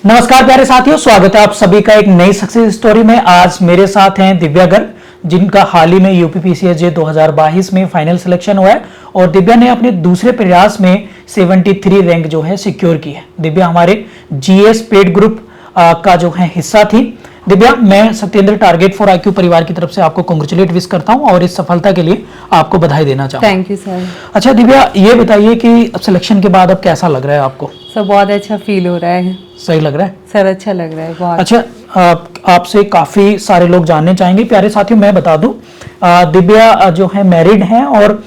नमस्कार प्यारे साथियों, स्वागत है आप सभी का एक नई सक्सेस स्टोरी में। आज मेरे साथ हैं दिव्या गर्ग, जिनका हाल ही में यूपीपीसीएसजे 2022 में फाइनल सिलेक्शन हुआ है और दिव्या ने अपने दूसरे प्रयास में 73 रैंक जो है सिक्योर की है। दिव्या हमारे जीएस पेड ग्रुप का जो है हिस्सा थी। दिव्या, मैं सत्येंद्र टारगेट फॉर आईक्यू परिवार की तरफ से आपको कांग्रेचुलेट विश करता हूं और इस सफलता के लिए आपको बधाई देना चाहूंगा। Thank you sir. अच्छा दिव्या, ये बताइए कि सिलेक्शन के बाद अब कैसा लग रहा है आपको? सर बहुत अच्छा फील हो रहा है। सही लग रहा है सर, अच्छा लग रहा है बहुत। अच्छा, आपसे काफी सारे लोग जानने चाहेंगे। प्यारे साथियों, मैं बता दूं, दिव्या जो है मैरिड हैं और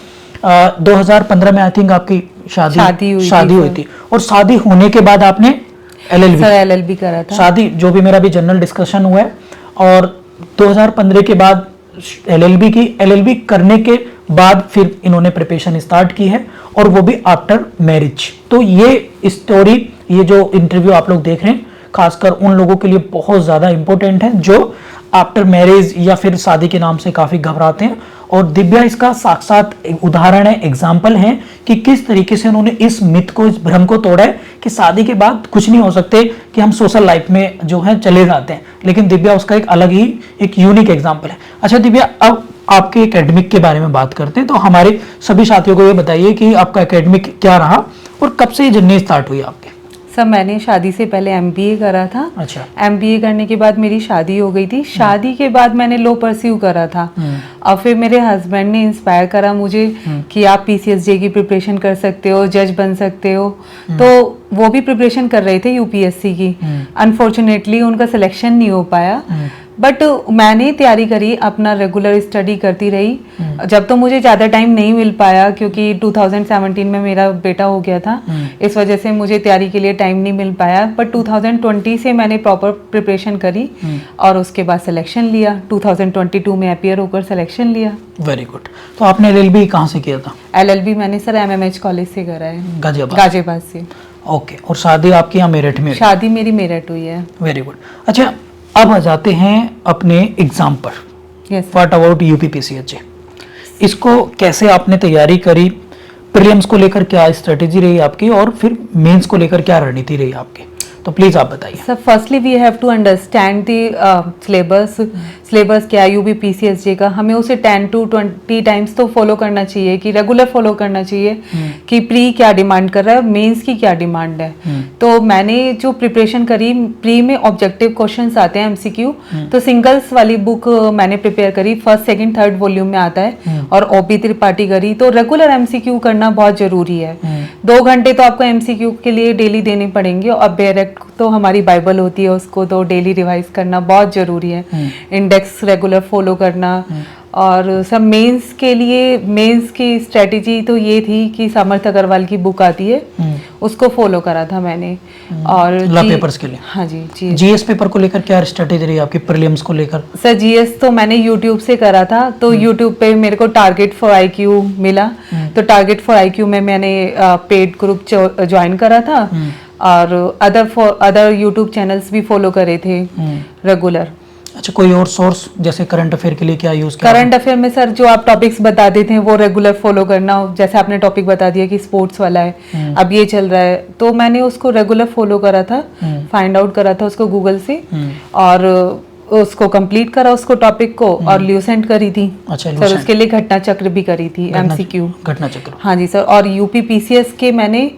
2015 में आई थिंक आपकी शादी हुई थी और शादी होने के बाद आपने एलएलबी करा था। शादी जो भी मेरा भी जनरल डिस्कशन हुआ है और 2015 के बाद एलएलबी करने के बाद फिर इन्होंने प्रिपरेशन स्टार्ट की है और वो भी आफ्टर मैरिज। तो ये स्टोरी, ये जो इंटरव्यू आप लोग देख रहे हैं, खासकर उन लोगों के लिए बहुत ज़्यादा इंपॉर्टेंट है जो आफ्टर मैरिज या फिर शादी के नाम से काफ़ी घबराते हैं। और दिव्या इसका साक्षात उदाहरण है, एग्जाम्पल है कि किस तरीके से उन्होंने इस मिथ को, इस भ्रम को तोड़ा है कि शादी के बाद कुछ नहीं हो सकते, कि हम सोशल लाइफ में जो है चले जाते हैं। लेकिन दिव्या उसका एक अलग ही, एक यूनिक एग्जाम्पल है। अच्छा दिव्या, अब आपके एकेडमिक के बारे में बात करते हैं। तो हमारे सभी साथियों को ये बताइए कि आपका एकेडमिक क्या रहा और कब से ये जर्नी स्टार्ट हुई आपकी? सर, मैंने शादी से पहले एमबीए करा था। अच्छा। एमबीए करने के बाद मेरी शादी हो गई थी। शादी के बाद मैंने लॉ परस्यू करा था और फिर मेरे हस्बैंड ने इंस्पायर करा मुझे कि आप पीसीएसजे की प्रिपरेशन कर सकते हो, जज बन सकते हो। तो वो भी प्रिपरेशन कर रहे थे यूपीएससी की। अनफॉर्चुनेटली उनका सिलेक्शन नहीं हो पाया, बट मैंने तैयारी करी, अपना रेगुलर स्टडी करती रही। जब तो मुझे ज़्यादा टाइम नहीं मिल पाया क्योंकि 2017 में मेरा बेटा हो गया था, इस वजह से मुझे तैयारी के लिए टाइम नहीं मिल पाया। बट 2020 से मैंने प्रॉपर प्रिपरेशन करी और उसके बाद सिलेक्शन लिया। 2022 में अपीयर होकर सिलेक्शन लिया। Very good. तो आपने एलएलबी कहाँ से किया था? एलएलबी मैंने सर एमएमएच कॉलेज से करा है, गाजियाबाद से। ओके। और शादी आपकी यहाँ मेरठ में? शादी मेरी मेरठ हुई है। Very good. अच्छा, अब आ जाते हैं अपने एग्जाम पर। What about UPPCSJ? इसको कैसे आपने तैयारी करी? प्रीलिम्स को लेकर क्या स्ट्रेटेजी रही आपकी और फिर मेंस को लेकर क्या रणनीति रही आपकी? तो प्लीज आप बताइए। Sir, firstly we have to understand the syllabus क्या है यूपीपीसीएसजे का। हमें उसे 10 to 20 टाइम्स तो फॉलो करना चाहिए, कि रेगुलर फॉलो करना चाहिए कि प्री क्या डिमांड कर रहा है, मेंस की क्या डिमांड है। तो मैंने जो प्रिपरेशन करी, प्री में ऑब्जेक्टिव क्वेश्चंस आते हैं एमसीक्यू, तो सिंगल्स वाली बुक मैंने प्रिपेयर करी, फर्स्ट सेकंड थर्ड वॉल्यूम में आता है, और ओपी त्रिपाठी करी। तो रेगुलर एमसीक्यू करना बहुत जरूरी है। 2 घंटे तो आपको एमसीक्यू के लिए डेली देने पड़ेंगे और डायरेक्ट तो हमारी बाइबल होती है, उसको तो डेली रिवाइज करना बहुत जरूरी है। इंडेक्स रेगुलर फॉलो करना। और सब मेंस के लिए, मेंस की स्ट्रेटेजी तो ये थी कि समर्थ अग्रवाल की बुक आती है, उसको फॉलो करा था मैंने। और पेपर्स के लिए? हाँ जी। जीएस पेपर को लेकर क्या स्ट्रेटेजी रही आपकी प्रीलिम्स को लेकर? सर, जीएस तो मैंने यूट्यूब से करा था, तो यूट्यूब पे मेरे को टारगेट फॉर आईक्यू मिला। तो टारगेट फॉर आईक्यू में मैंने पेड ग्रुप ज्वाइन करा था और अदर यूट्यूब चैनल्स भी फॉलो करे थे रेगुलर। अच्छा, कोई और सोर्स जैसे करंट अफेयर के लिए क्या यूज किया? करंट अफेयर में सर जो आप टॉपिक्स बता देते हैं वो रेगुलर फॉलो करना। जैसे आपने टॉपिक बता दिया कि स्पोर्ट्स वाला है, अब ये चल रहा है, तो मैंने उसको रेगुलर फॉलो करा था, फाइंड आउट करा था उसको गूगल से और उसको कंप्लीट करा, उसको टॉपिक को, और ल्यूसेंट करी थी। अच्छा, सर उसके लिए घटना चक्र भी करी थी, एमसीक्यू घटना चक्र। हाँ जी सर। और यूपीपीसीएस के मैंने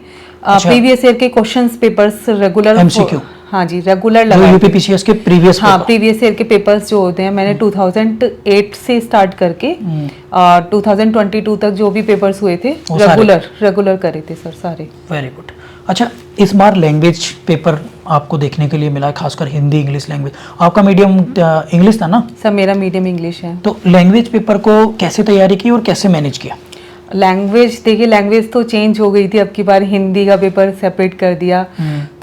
प्रीवियस ईयर के क्वेश्चंस पेपर्स रेगुलर, एमसीक्यू, हाँ जी, रेगुलर लगा। यूपीपीसीएस के प्रीवियस, हाँ, प्रीवियस ईयर के पेपर्स जो होते हैं मैंने 2008 से स्टार्ट करके 2022 तक जो भी पेपर्स हुए थे रेगुलर करे थे सर सारे। Very good. अच्छा, इस बार लैंग्वेज पेपर आपको देखने के लिए मिला, खासकर हिंदी इंग्लिश लैंग्वेज। आपका मीडियम इंग्लिश था ना? सर, मेरा मीडियम इंग्लिश है। तो लैंग्वेज पेपर को कैसे तैयारी की और कैसे मैनेज किया? लैंग्वेज, देखिए लैंग्वेज तो चेंज हो गई थी, अब की बार हिंदी का पेपर सेपरेट कर दिया।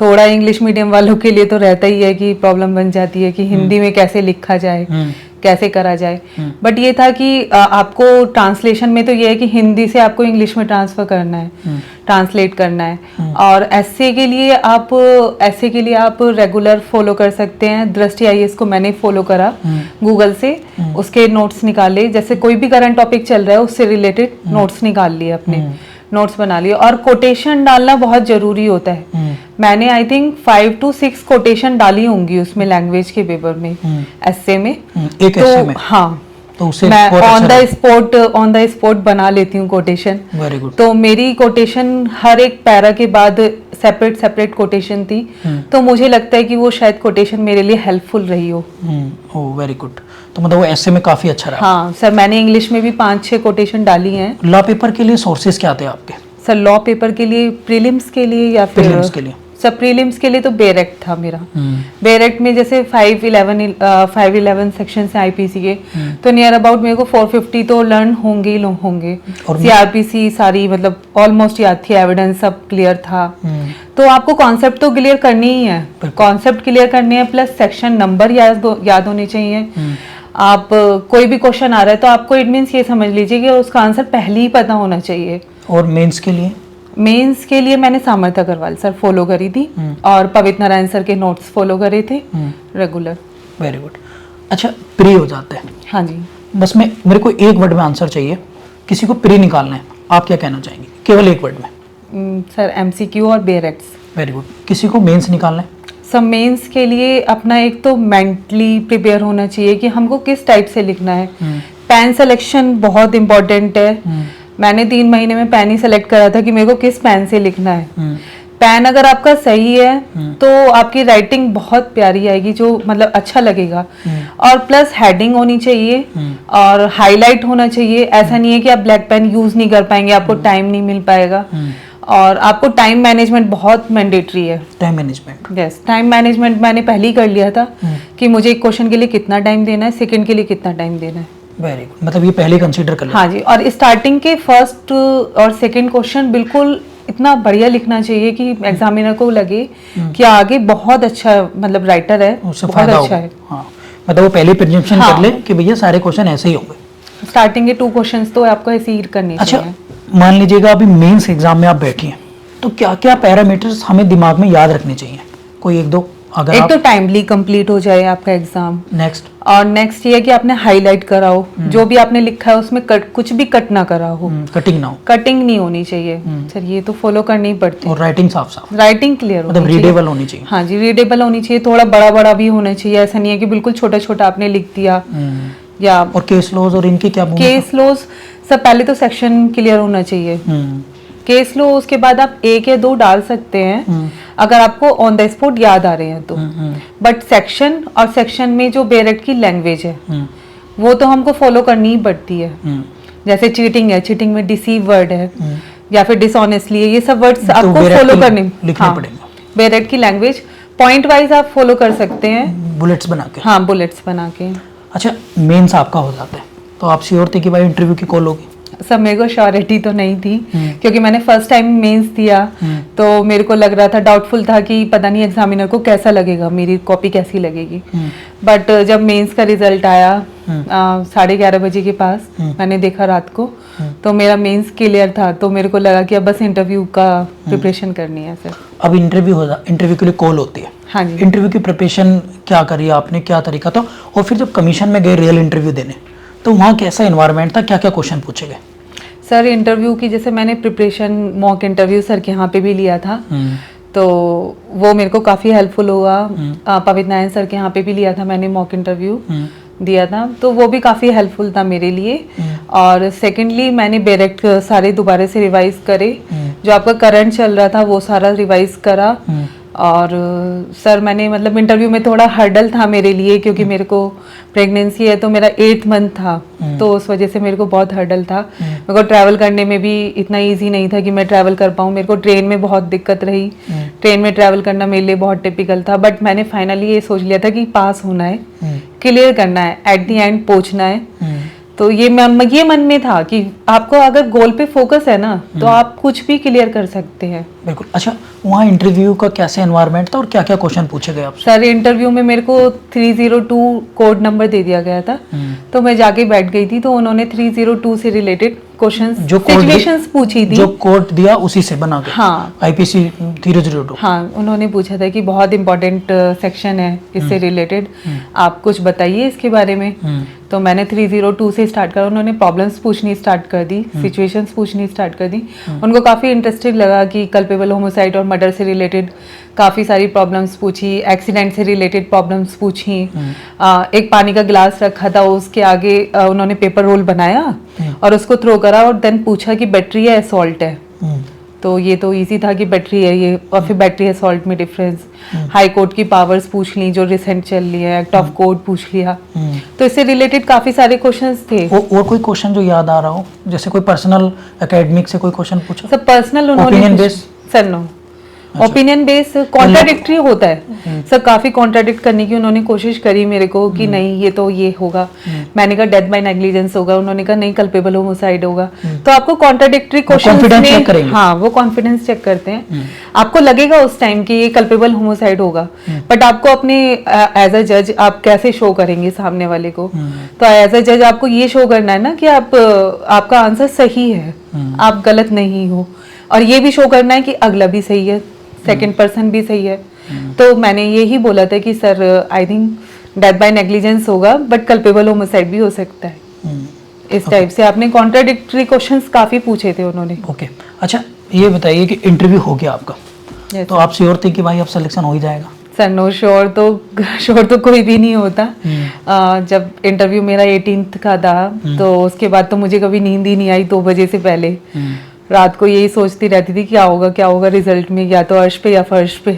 थोड़ा इंग्लिश मीडियम वालों के लिए तो रहता ही है कि प्रॉब्लम बन जाती है कि हिंदी में कैसे लिखा जाए, कैसे करा जाए। बट ये था कि आपको ट्रांसलेशन में तो ये है कि हिंदी से आपको इंग्लिश में ट्रांसफर करना है, ट्रांसलेट करना है। और एसए के लिए आप रेगुलर फॉलो कर सकते हैं। दृष्टि आईएएस को मैंने फॉलो करा गूगल से, उसके नोट्स निकाले, जैसे कोई भी करंट टॉपिक चल रहा है उससे रिलेटेड नोट्स निकाल लिए अपने। नोट्स बना लिए। और कोटेशन डालना बहुत जरूरी होता है। मैंने आई थिंक 5 to 6 कोटेशन डाली होंगी उसमें, लैंग्वेज के पेपर में, एस्से में। एक तो essay में? हाँ, तो उसे मैं बहुत अच्छा ऑन द स्पॉट बना लेती हूँ कोटेशन। Very good. तो मेरी कोटेशन हर एक पैरा के बाद सेपरेट कोटेशन थी। तो मुझे लगता है कि वो शायद कोटेशन मेरे लिए हेल्पफुल रही हो। Oh very good. तो मतलब वो ऐसे में काफी अच्छा रहा। हाँ सर, मैंने इंग्लिश में भी 5-6 कोटेशन डाली हैं। लॉ पेपर के लिए सोर्सेज क्या थे आपके? सर लॉ पेपर के लिए, प्रीलिम्स के लिए या फिर प्रीलिम्स के लिए? सर प्रीलिम्स के लिए तो बेरेक्ट था मेरा। बेरेक्ट में जैसे 511 सेक्शन से आईपीसी के, तो नियर अबाउट मेरे को 450 तो लर्न होंगे ही होंगे। और सीआरपीसी सारी मतलब ऑलमोस्ट याद थी, एविडेंस सब क्लियर था। तो आपको कॉन्सेप्ट तो क्लियर करनी ही है, कॉन्सेप्ट क्लियर करने हैं, प्लस सेक्शन नंबर याद होने चाहिए। आप कोई भी क्वेश्चन आ रहा है तो आपको इट मीन्स ये समझ लीजिए कि उसका आंसर पहले ही पता होना चाहिए। और मेंस के लिए? मेंस के लिए मैंने सामर्थ्य अग्रवाल सर फॉलो करी थी और पवित्र नारायण सर के नोट्स फॉलो करे थे रेगुलर। Very good. अच्छा, प्री हो जाता है। हाँ जी। बस मेरे को एक वर्ड में आंसर चाहिए। किसी को प्री निकालना है, आप क्या कहना चाहेंगे? केवल एक वर्ड में। सर एमसीक्यू और बेरेक्ट्स। Very good. किसी को मेंस निकालना है? सब मेंस के लिए अपना एक तो मेंटली प्रिपेयर होना चाहिए कि हमको किस टाइप से लिखना है। पेन सिलेक्शन बहुत इंपॉर्टेंट है। मैंने 3 महीने में पेन ही सेलेक्ट करा था कि मेरे को किस पेन से लिखना है। पेन अगर आपका सही है तो आपकी राइटिंग बहुत प्यारी आएगी, जो मतलब अच्छा लगेगा। और प्लस हेडिंग होनी चाहिए और हाईलाइट होना चाहिए। ऐसा नहीं है कि आप ब्लैक पेन यूज नहीं कर पाएंगे, आपको टाइम नहीं मिल पाएगा। और आपको टाइम मैनेजमेंट बहुत मैंडेटरी है। Time management? Yes, time management मैंने पहले ही कर लिया था कि मुझे एक क्वेश्चन के लिए कितना टाइम देना है, सेकंड के लिए कितना टाइम देना है। Very good. मतलब ये पहले कंसीडर कर लिया? हाँ जी। और स्टार्टिंग के फर्स्ट और सेकंड क्वेश्चन बिल्कुल इतना बढ़िया लिखना चाहिए कि एग्जामिनर को लगे कि आगे बहुत अच्छा मतलब राइटर है, बहुत अच्छा है। हाँ, मतलब वो पहले प्रिजम्पशन कर ले कि भैया सारे क्वेश्चन ऐसे ही होंगे। स्टार्टिंग के 2 क्वेश्चंस तो आपको ऐसे ही करने चाहिए। अच्छा, मान लीजिएगा अभी मेंस एग्जाम में आप बैठी हैं, तो क्या क्या पैरामीटर्स हमें दिमाग में याद रखने चाहिए? कोई एक दो अगर एक आप... तो टाइमली कंप्लीट हो जाए आपका एग्जाम। नेक्स्ट? और नेक्स्ट ये है कि आपने हाईलाइट करा हो, जो भी आपने लिखा है उसमें कुछ भी कट ना करा हो, कटिंग ना हो, कटिंग नहीं होनी चाहिए। सर ये तो फॉलो करनी ही पड़ती है। और राइटिंग साफ साफ, राइटिंग क्लियर मतलब रीडेबल होनी चाहिए। हाँ जी, रीडेबल होनी चाहिए। थोड़ा बड़ा बड़ा भी होना चाहिए, ऐसा नहीं है कि बिल्कुल छोटा छोटा आपने लिख दिया। या और केस लॉज और इनकी क्या भूमिका? केस लॉज सब पहले तो सेक्शन क्लियर होना चाहिए। केस लो उसके बाद आप 1 या 2 डाल सकते हैं अगर आपको ऑन द स्पॉट याद आ रहे हैं तो। बट सेक्शन और सेक्शन में जो बेरेक्ट की लैंग्वेज है वो तो हमको फॉलो करनी ही पड़ती है। जैसे चीटिंग है, चीटिंग में डिसीव वर्ड है या फिर डिसऑनेस्टली है, ये सब वर्ड्स आपको फॉलो करने पड़ेंगे। बेरेक्ट की लैंग्वेज पॉइंट वाइज आप फॉलो कर सकते हैं, बुलेट्स बना के। हाँ, बुलेट्स बना के। अच्छा, मेंस आपका हो जाता है तो आप श्योर थे कि भाई इंटरव्यू की कॉल होगी? सब मेरे को श्योरिटी तो नहीं थी क्योंकि मैंने फर्स्ट टाइम मेंस दिया तो मेरे को लग रहा था, डाउटफुल था कि पता नहीं एग्जामिनर को कैसा लगेगा, मेरी कॉपी कैसी लगेगी। बट जब मेंस का रिजल्ट आया 11:30 बजे के पास, मैंने देखा रात को, तो मेरा मेंस क्लियर था। तो मेरे को लगा कि अब बस इंटरव्यू का प्रिपरेशन करनी है सर। अब इंटरव्यू के लिए कॉल होती है। हाँ जी। इंटरव्यू की प्रिपरेशन क्या करी आपने, क्या तरीका था? और फिर जब कमीशन में गए रियल इंटरव्यू देने तो वहाँ कैसा इन्वायरमेंट था, क्या क्या क्वेश्चन पूछे गए? सर इंटरव्यू की जैसे मैंने प्रिपरेशन मॉक इंटरव्यू सर के यहाँ पे भी लिया था तो वो मेरे को काफ़ी हेल्पफुल हुआ। पवित्र नारायण सर के यहाँ पे भी लिया था मैंने, मॉक इंटरव्यू दिया था तो वो भी काफ़ी हेल्पफुल था मेरे लिए। और सेकेंडली मैंने बेरेक्ट सारे दोबारा से रिवाइज करे, जो आपका करंट चल रहा था वो सारा रिवाइज करा। और सर मैंने मतलब इंटरव्यू में थोड़ा हर्डल था मेरे लिए क्योंकि मेरे को प्रेगनेंसी है तो मेरा 8th मंथ था तो उस वजह से मेरे को बहुत हर्डल था। मेरे को ट्रैवल करने में भी इतना इजी नहीं था कि मैं ट्रैवल कर पाऊँ। मेरे को ट्रेन में बहुत दिक्कत रही, ट्रेन में ट्रैवल करना मेरे लिए बहुत टिपिकल था। बट मैंने फाइनली ये सोच लिया था कि पास होना है, क्लियर करना है, एट द एंड पहुंचना है। तो ये मन में था कि आपको अगर गोल पे फोकस है ना तो आप कुछ भी क्लियर कर सकते हैं। बिल्कुल। अच्छा, वहाँ इंटरव्यू का कैसे एनवायरनमेंट था और क्या क्या क्वेश्चन पूछे गए आपसे? सर इंटरव्यू में मेरे को 302 कोड नंबर दे दिया गया था तो मैं जाके बैठ गई थी तो उन्होंने 302 से रिलेटेड क्वेश्चंस जो कोड सिचुएशंस पूछी थी, जो कोड दिया उसी से बना के। हाँ IPC 302। हाँ, उन्होंने पूछा था कि बहुत इंपॉर्टेंट सेक्शन है इससे रिलेटेड, आप कुछ बताइए इसके बारे में। तो मैंने 302 से स्टार्ट करा, उन्होंने प्रॉब्लम्स पूछनी स्टार्ट कर दी, सिचुएशंस पूछनी स्टार्ट कर दी। उनको काफ़ी इंटरेस्टिंग लगा कि कल्पेबल होमोसाइड और मर्डर से रिलेटेड काफ़ी सारी प्रॉब्लम्स पूछी, एक्सीडेंट से रिलेटेड प्रॉब्लम्स पूछी। एक पानी का गिलास रखा था, उसके आगे उन्होंने पेपर रोल बनाया और उसको थ्रो करा और देन पूछा कि बैटरी है असॉल्ट है। तो ये तो इजी था कि बैटरी है ये, और फिर बैटरी असॉल्ट में डिफरेंस। हाई कोर्ट की पावर्स पूछ ली जो रिसेंट चल रही है, एक्ट ऑफ कोर्ट पूछ लिया। तो इससे रिलेटेड काफी सारे क्वेश्चंस थे। और कोई क्वेश्चन जो याद आ रहा हो, जैसे कोई पर्सनल एकेडमिक से कोई क्वेश्चन पूछा? सब पर्सनल उन्होंने opinion base? Sir no, opinion base contradictory होता है सर, काफी कॉन्ट्राडिक्ट करने की उन्होंने कोशिश करी मेरे को कि नहीं ये तो ये होगा, मैंने कहा डेथ बाय नेग्लिजेंस होगा, उन्होंने कहा नहीं कल्पेबल होमोसाइड होगा। तो आपको कॉन्ट्राडिक्टरी क्वेश्चंस में, हाँ वो कॉन्फिडेंस चेक करते हैं। आपको लगेगा उस टाइम कि ये कल्पेबल होमोसाइड होगा, बट आपको अपने एज अ जज आप कैसे शो करेंगे सामने वाले को। तो एज अ जज आपको ये शो करना है ना कि आपका आंसर सही है, आप गलत नहीं हो, और ये भी शो करना है कि अगला भी सही है, सेकंड पर्सन भी सही है। तो मैंने यही बोला था कि sir I think death by negligence होगा, बट कल्पेबल होमोसाइड भी हो सकता है। इस टाइप से आपने कॉन्ट्राडिक्टरी क्वेश्चंस काफी पूछे थे उन्होंने। ओके अच्छा, ये बताइए कि इंटरव्यू हो गया आपका, तो आप श्योर थे कि भाई अब सिलेक्शन हो ही जाएगा? सर नो, श्योर तो कोई भी नहीं होता। जब इंटरव्यू मेरा 18th का था, तो उसके बाद तो मुझे कभी नींद ही नहीं आई 2 बजे से पहले। रात को यही सोचती रहती थी क्या होगा रिजल्ट में, या तो अर्श पे या फर्श पे।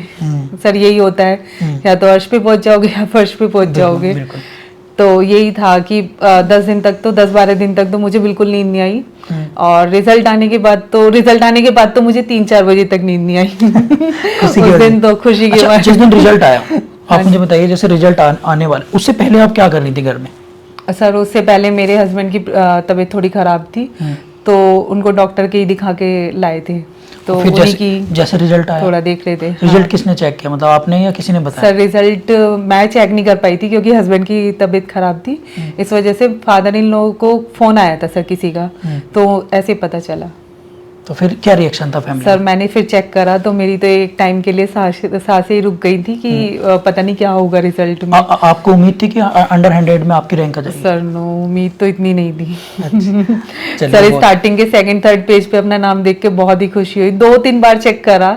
सर यही होता है, या तो अर्श पे पहुंच जाओगे या फर्श पे पहुंच जाओगे। तो यही था कि 10-12 दिन तक तो मुझे बिल्कुल नींद नहीं आई, और रिजल्ट आने के बाद तो मुझे 3-4 बजे तक नींद नहीं आई। उस दिन तो खुशी की बात। जिस दिन रिजल्ट आया, आप मुझे बताइए, जैसे रिजल्ट आने वाले उससे पहले आप क्या कर रही थी घर में? सर उससे पहले मेरे हस्बैंड की तबीयत थोड़ी खराब थी, तो उनको डॉक्टर के ही दिखा के लाए थे। तो फिर जैसे रिजल्ट आया थोड़ा देख रहे थे। रिजल्ट किसने चेक किया, मतलब आपने या किसी ने बताया? सर रिजल्ट मैं चेक नहीं कर पाई थी क्योंकि हस्बैंड की तबीयत खराब थी, इस वजह से फादर इन लोगों को फोन आया था सर किसी का, तो ऐसे पता चला। तो फिर क्या रिएक्शन था फैमिली? सर मैंने फिर चेक करा तो मेरी तो एक टाइम के लिए सांसें ही रुक गई थी कि पता नहीं क्या होगा रिजल्ट में। आपको उम्मीद थी कि अंडर 100 में आपकी रैंक आ जाएगी? सर नो, उम्मीद तो इतनी नहीं थी। सर स्टार्टिंग के 2nd-3rd पेज पे अपना नाम देख के बहुत ही खुशी हुई। 2-3 बार चेक करा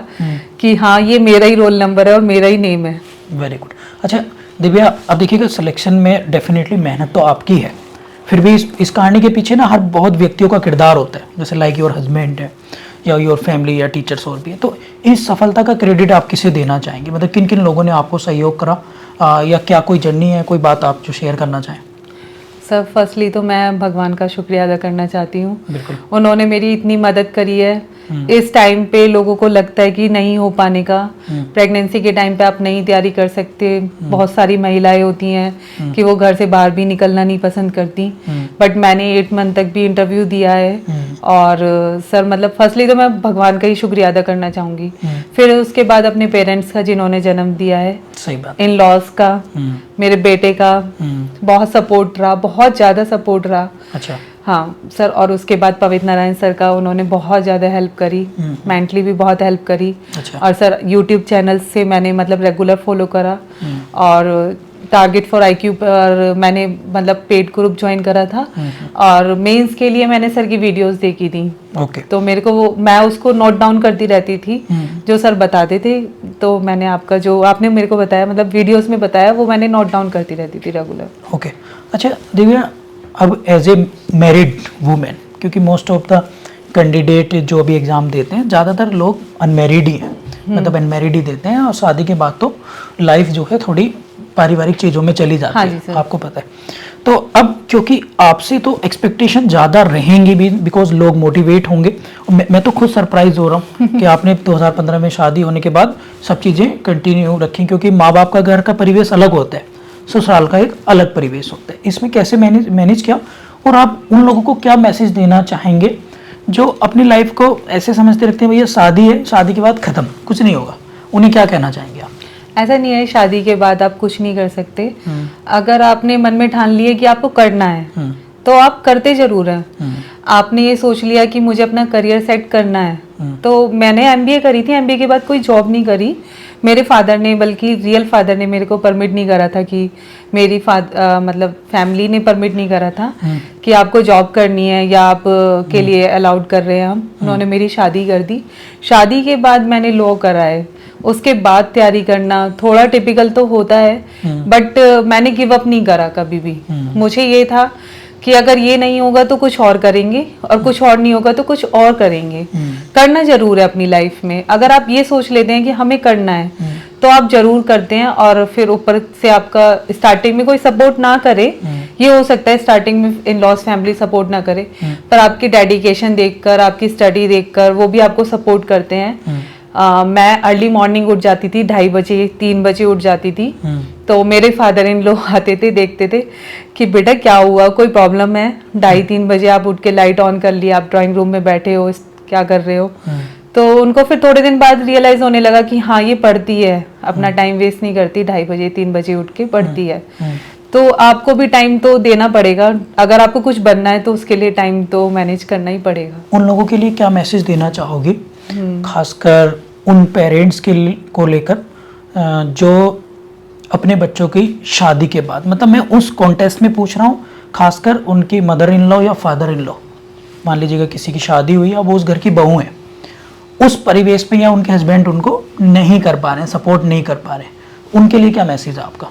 कि हाँ ये मेरा ही रोल नंबर है और मेरा ही नेम है। Very good. अच्छा दिव्या, अब देखिएगा सिलेक्शन में डेफिनेटली मेहनत तो आपकी है, फिर भी इस कहानी के पीछे ना हर बहुत व्यक्तियों का किरदार होता है, जैसे लाइक योर हस्बैंड है या योर फैमिली या टीचर्स और भी है। तो इस सफलता का क्रेडिट आप किसे देना चाहेंगे, मतलब किन किन लोगों ने आपको सहयोग करा, या क्या कोई जर्नी है, कोई बात आप जो शेयर करना चाहें? सर फर्स्टली तो मैं भगवान का शुक्रिया अदा करना चाहती हूँ, बिल्कुल। उन्होंने मेरी इतनी मदद करी है। इस टाइम पे लोगों को लगता है कि नहीं हो पाने का, प्रेगनेंसी के टाइम पे आप नहीं तैयारी कर सकते। बहुत सारी महिलाएं होती हैं कि वो घर से बाहर भी निकलना नहीं पसंद करती, बट मैंने 8 मंथ तक भी इंटरव्यू दिया है। और सर मतलब फर्स्टली तो मैं भगवान का ही शुक्रिया अदा करना चाहूंगी, फिर उसके बाद अपने पेरेंट्स का जिन्होंने जन्म दिया है, सही बात, इन लॉज का, मेरे बेटे का बहुत सपोर्ट रहा, बहुत ज्यादा सपोर्ट रहा। अच्छा हाँ सर, और उसके बाद पवित्र नारायण सर का, उन्होंने बहुत ज़्यादा हेल्प करी, मेंटली भी बहुत हेल्प करी। अच्छा। और सर यूट्यूब चैनल से मैंने मतलब रेगुलर फॉलो करा, और टारगेट फॉर IQ पर मैंने मतलब पेड ग्रुप ज्वाइन करा था, और मेंस के लिए मैंने सर की वीडियोस देखी थी। ओके। तो मेरे को वो, मैं उसको नोट डाउन करती रहती थी जो सर बताते थे, तो मैंने आपका जो आपने मेरे को बताया मतलब वीडियोस में बताया, वो मैंने नोट डाउन करती रहती थी रेगुलर। ओके। अच्छा दिव्या, अब एज ए मैरिड वुमेन, क्योंकि मोस्ट ऑफ द कैंडिडेट जो अभी एग्ज़ाम देते हैं ज़्यादातर लोग अनमेरिड ही हैं, मतलब अनमेरिड ही देते हैं, और शादी के बाद तो लाइफ जो है थोड़ी पारिवारिक चीज़ों में चली जाती है, आपको पता है। तो अब क्योंकि आपसे तो एक्सपेक्टेशन ज़्यादा रहेंगी भी, बिकॉज लोग मोटिवेट होंगे। मैं तो खुद सरप्राइज हो रहा हूँ कि आपने 2015 में शादी होने के बाद सब चीज़ें कंटिन्यू रखी, क्योंकि माँ बाप का घर का परिवेश अलग होता है, ससुराल का एक अलग परिवेश होता है। इसमें कैसे मैनेज किया, और आप उन लोगों को क्या मैसेज देना चाहेंगे जो अपनी लाइफ को ऐसे समझते रखते हैं भैया शादी है, शादी के बाद खत्म, कुछ नहीं होगा, उन्हें क्या कहना चाहेंगे आप? ऐसा नहीं है शादी के बाद आप कुछ नहीं कर सकते, अगर आपने मन में ठान लिए कि आपको करना है तो आप करते जरूर हैं। आपने ये सोच लिया कि मुझे अपना करियर सेट करना है, तो मैंने एमबीए करी थी, एमबीए के बाद कोई जॉब नहीं करी। मेरे फादर ने, बल्कि रियल फादर ने मेरे को परमिट नहीं करा था कि मेरी मतलब फैमिली ने परमिट नहीं करा था कि आपको जॉब करनी है या आप के लिए अलाउड कर रहे हैं हम। उन्होंने मेरी शादी कर दी। शादी के बाद मैंने लॉ करा है, उसके बाद तैयारी करना थोड़ा टिपिकल तो होता है, बट मैंने गिव अप नहीं करा कभी भी। मुझे ये था कि अगर ये नहीं होगा तो कुछ और करेंगे, और कुछ और नहीं होगा तो कुछ और करेंगे। करना जरूर है अपनी लाइफ में। अगर आप ये सोच लेते हैं कि हमें करना है तो आप जरूर करते हैं, और फिर ऊपर से आपका स्टार्टिंग में कोई सपोर्ट ना करे, ये हो सकता है स्टार्टिंग में इन लॉज फैमिली सपोर्ट ना करे, पर आपकी डेडिकेशन देखकर, आपकी स्टडी देखकर वो भी आपको सपोर्ट करते हैं। मैं अर्ली मॉर्निंग उठ जाती थी, 2:30 बजे 3 बजे उठ जाती थी। तो मेरे फादर इन लोग आते थे, देखते थे कि बेटा क्या हुआ, कोई प्रॉब्लम है? 2:30-3 बजे आप उठ के लाइट ऑन कर लिया, आप ड्राइंग रूम में बैठे हो, क्या कर रहे हो? तो उनको फिर थोड़े दिन बाद रियलाइज होने लगा कि हाँ ये पढ़ती है, अपना टाइम वेस्ट नहीं करती, 2:30 बजे 3 बजे उठ के पढ़ती है। तो आपको भी टाइम तो देना पड़ेगा। अगर आपको कुछ बनना है तो उसके लिए टाइम तो मैनेज करना ही पड़ेगा। उन लोगों के लिए क्या मैसेज देना चाहोगी, खासकर उन पेरेंट्स को लेकर जो अपने बच्चों की शादी के बाद, मतलब मैं उस कॉन्टेक्स्ट में पूछ रहा हूँ, खासकर उनकी मदर इन लॉ या फादर इन लॉ, मान लीजिएगा किसी की शादी हुई, अब वो उस घर की बहू है, उस परिवेश में या उनके हस्बैंड उनको नहीं कर पा रहे हैं, सपोर्ट नहीं कर पा रहे हैं, उनके लिए क्या मैसेज है आपका?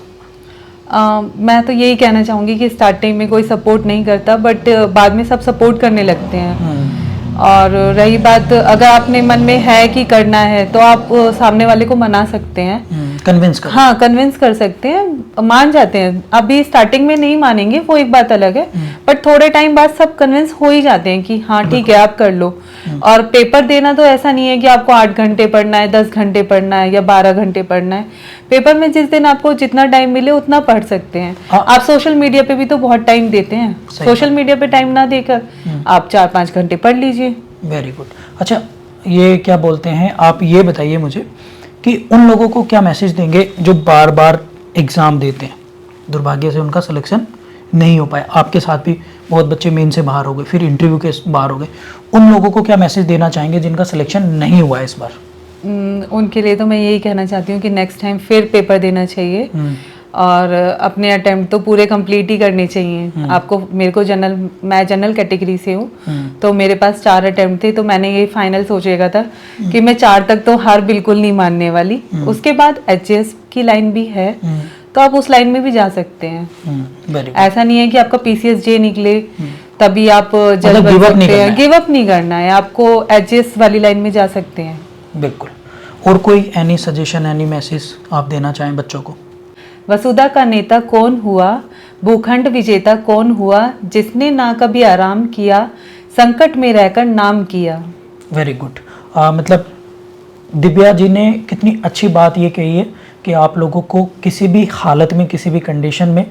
मैं तो यही कहना चाहूँगी कि स्टार्टिंग में कोई सपोर्ट नहीं करता, बट बाद में सब सपोर्ट करने लगते हैं। और रही बात, अगर आपने मन में है कि करना है तो आप सामने वाले को मना सकते हैं, कन्विंस कर, हाँ कन्विंस कर सकते हैं, मान जाते हैं। अभी स्टार्टिंग में नहीं मानेंगे, वो एक बात अलग है, बट थोड़े टाइम बाद सब कन्विंस हो ही जाते हैं कि हाँ ठीक है आप कर लो। और पेपर देना तो ऐसा नहीं है कि आपको 8 घंटे पढ़ना है, 10 घंटे पढ़ना है या 12 घंटे पढ़ना है। पेपर में जिस दिन आपको जितना टाइम मिले उतना पढ़ सकते हैं। आप सोशल मीडिया पे भी तो बहुत टाइम देते हैं, सोशल मीडिया पे टाइम ना देकर आप 4-5 घंटे पढ़ लीजिए। Very good. अच्छा, ये क्या बोलते हैं, आप ये बताइए मुझे कि उन लोगों को क्या मैसेज देंगे जो बार बार एग्ज़ाम देते हैं, दुर्भाग्य से उनका सिलेक्शन नहीं हो पाया, आपके साथ भी बहुत बच्चे मेन से बाहर हो गए, फिर इंटरव्यू के बाहर हो गए, उन लोगों को क्या मैसेज देना चाहेंगे जिनका सिलेक्शन नहीं हुआ इस बार? उनके लिए तो मैं यही कहना चाहती हूँ कि नेक्स्ट टाइम फिर पेपर देना चाहिए, और अपने अटेम्प्ट तो पूरे कंप्लीट ही करने चाहिए। आपको, मेरे को मैं जनरल कैटेगरी से हूँ, तो मेरे पास 4 अटेम्प्ट थे, तो मैंने ये फाइनल सोचेगा था कि मैं 4 तक तो हार बिल्कुल नहीं मानने वाली। उसके बाद एचएस की लाइन भी है, तो आप उस लाइन में भी जा सकते हैं। ऐसा नहीं है कि आपका पीसीएसजे निकले तभी आप जज बन सकते हैं, गिव अप नहीं करना है, आपको एचएस वाली लाइन में जा सकते हैं। बिल्कुल। और कोई एनी सजेशन, एनी मैसेज आप देना चाहें बच्चों को? वसुधा का नेता कौन हुआ, भूखंड विजेता कौन हुआ, जिसने ना कभी आराम किया, संकट में रहकर नाम किया। Very good. मतलब दिव्या जी ने कितनी अच्छी बात ये कही है कि आप लोगों को किसी भी हालत में, किसी भी कंडीशन में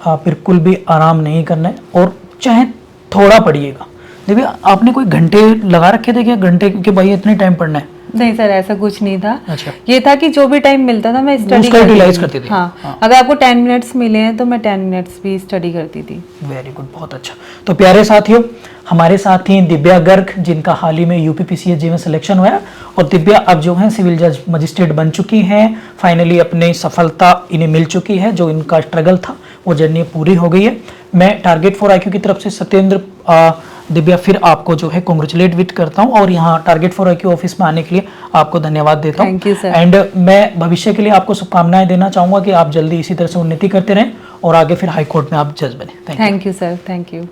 बिल्कुल भी आराम नहीं करना है, और चाहे थोड़ा पढ़िएगा। दिव्या, आपने कोई घंटे लगा रखे थे क्या, घंटे के भाई इतने टाइम पढ़ना है? नहीं सर, ऐसा कुछ नहीं था। अच्छा। ये था कि जो भी टाइम मिलता था मैं स्टडी करती थी। हाँ। अगर आपको 10 मिनट्स मिले हैं तो मैं 10 मिनट्स भी स्टडी करती थी। वेरी गुड, बहुत अच्छा। तो प्यारे साथियों, हमारे साथ थी दिव्या गर्ग, जिनका हाल ही में यूपीपीसीएसजे में सिलेक्शन हुआ, और दिव्या अब जो है सिविल जज मजिस्ट्रेट बन चुकी हैं। फाइनली अपनी सफलता इन्हें मिल चुकी है, जो इनका स्ट्रगल था वो जर्नी पूरी हो गई है। मैं टारगेट फॉर IQ की तरफ से सत्येंद्र दिव्या फिर आपको जो है कॉन्ग्रेचुलेट विद करता हूँ, और यहाँ टारगेट फॉर IQ ऑफिस में आने के लिए आपको धन्यवाद देता हूँ। Thank you sir. एंड मैं भविष्य के लिए आपको शुभकामनाएं देना चाहूँगा कि आप जल्दी इसी तरह से उन्नति करते रहें और आगे फिर हाई कोर्ट में आप जज बने। Thank you sir, thank you.